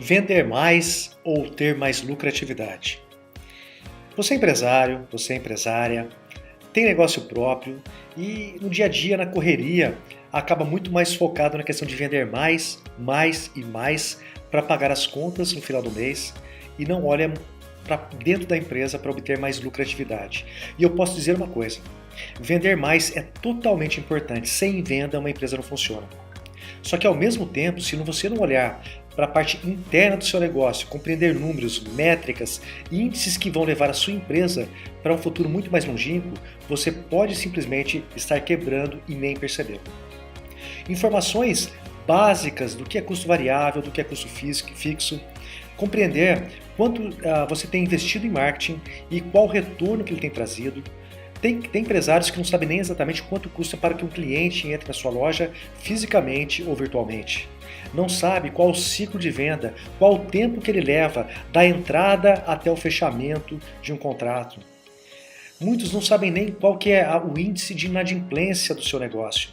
Vender mais ou ter mais lucratividade? Você é empresário, você é empresária, tem negócio próprio e no dia a dia, na correria, acaba muito mais focado na questão de vender mais, mais e mais para pagar as contas no final do mês e não olha para dentro da empresa para obter mais lucratividade. E eu posso dizer uma coisa, vender mais é totalmente importante, sem venda uma empresa não funciona. Só que ao mesmo tempo, se você não olhar para a parte interna do seu negócio, compreender números, métricas, índices que vão levar a sua empresa para um futuro muito mais longínquo, você pode simplesmente estar quebrando e nem perceber. Informações básicas do que é custo variável, do que é custo fixo, compreender quanto você tem investido em marketing e qual o retorno que ele tem trazido. Tem empresários que não sabem nem exatamente quanto custa para que um cliente entre na sua loja fisicamente ou virtualmente. Não sabe qual o ciclo de venda, qual o tempo que ele leva da entrada até o fechamento de um contrato. Muitos não sabem nem qual que é o índice de inadimplência do seu negócio.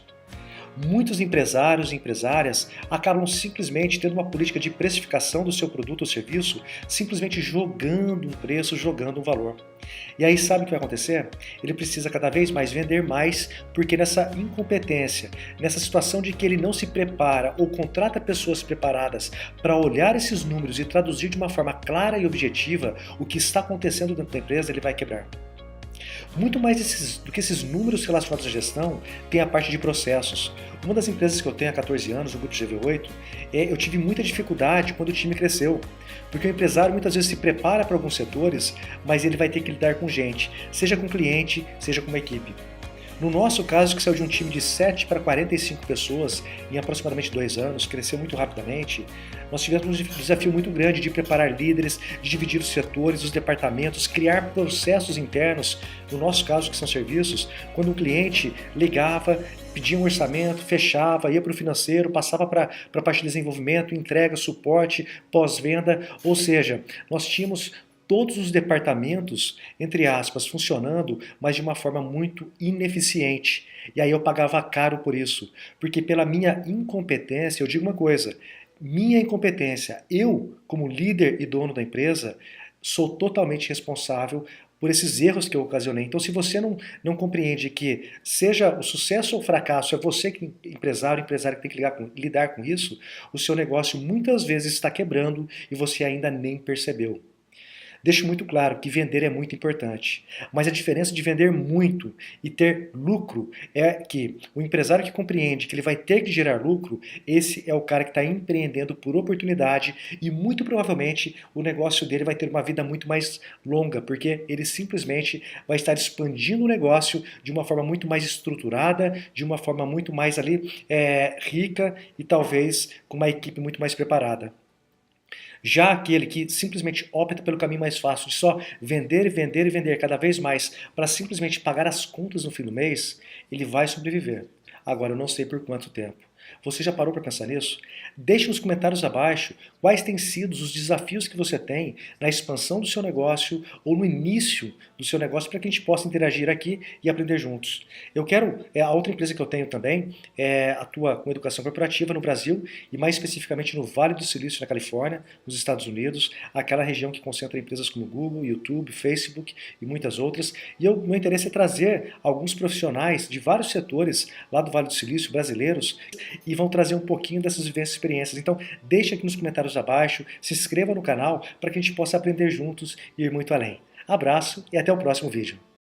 Muitos empresários e empresárias acabam simplesmente tendo uma política de precificação do seu produto ou serviço, simplesmente jogando um preço, jogando um valor. E aí sabe o que vai acontecer? Ele precisa cada vez mais vender mais, porque nessa incompetência, nessa situação de que ele não se prepara ou contrata pessoas preparadas para olhar esses números e traduzir de uma forma clara e objetiva o que está acontecendo dentro da empresa, ele vai quebrar. Muito mais do que esses números relacionados à gestão, tem a parte de processos. Uma das empresas que eu tenho há 14 anos, o Grupo GV8, eu tive muita dificuldade quando o time cresceu. Porque o empresário muitas vezes se prepara para alguns setores, mas ele vai ter que lidar com gente, seja com cliente, seja com uma equipe. No nosso caso, que saiu de um time de 7 para 45 pessoas em aproximadamente 2 anos, cresceu muito rapidamente, nós tivemos um desafio muito grande de preparar líderes, de dividir os setores, os departamentos, criar processos internos, no nosso caso, que são serviços, quando um cliente ligava, pedia um orçamento, fechava, ia para o financeiro, passava para a parte de desenvolvimento, entrega, suporte, pós-venda, ou seja, nós tínhamos todos os departamentos, entre aspas, funcionando, mas de uma forma muito ineficiente. E aí eu pagava caro por isso, porque pela minha incompetência, eu digo uma coisa, minha incompetência, eu, como líder e dono da empresa, sou totalmente responsável por esses erros que eu ocasionei. Então, se você não compreende que seja o sucesso ou o fracasso, é você, que empresário que tem que lidar com isso, o seu negócio muitas vezes está quebrando e você ainda nem percebeu. Deixo muito claro que vender é muito importante, mas a diferença de vender muito e ter lucro é que o empresário que compreende que ele vai ter que gerar lucro, esse é o cara que está empreendendo por oportunidade e muito provavelmente o negócio dele vai ter uma vida muito mais longa, porque ele simplesmente vai estar expandindo o negócio de uma forma muito mais estruturada, de uma forma muito mais rica e talvez com uma equipe muito mais preparada. Já aquele que simplesmente opta pelo caminho mais fácil de só vender, vender e vender cada vez mais para simplesmente pagar as contas no fim do mês, ele vai sobreviver. Agora eu não sei por quanto tempo. Você já parou para pensar nisso? Deixe nos comentários abaixo quais têm sido os desafios que você tem na expansão do seu negócio ou no início do seu negócio para que a gente possa interagir aqui e aprender juntos. Eu quero, a outra empresa que eu tenho também atua com educação corporativa no Brasil e mais especificamente no Vale do Silício, na Califórnia, nos Estados Unidos, aquela região que concentra empresas como Google, YouTube, Facebook e muitas outras. E meu interesse é trazer alguns profissionais de vários setores lá do Vale do Silício, brasileiros, e vão trazer um pouquinho dessas vivências e experiências. Então, deixe aqui nos comentários abaixo, se inscreva no canal para que a gente possa aprender juntos e ir muito além. Abraço e até o próximo vídeo.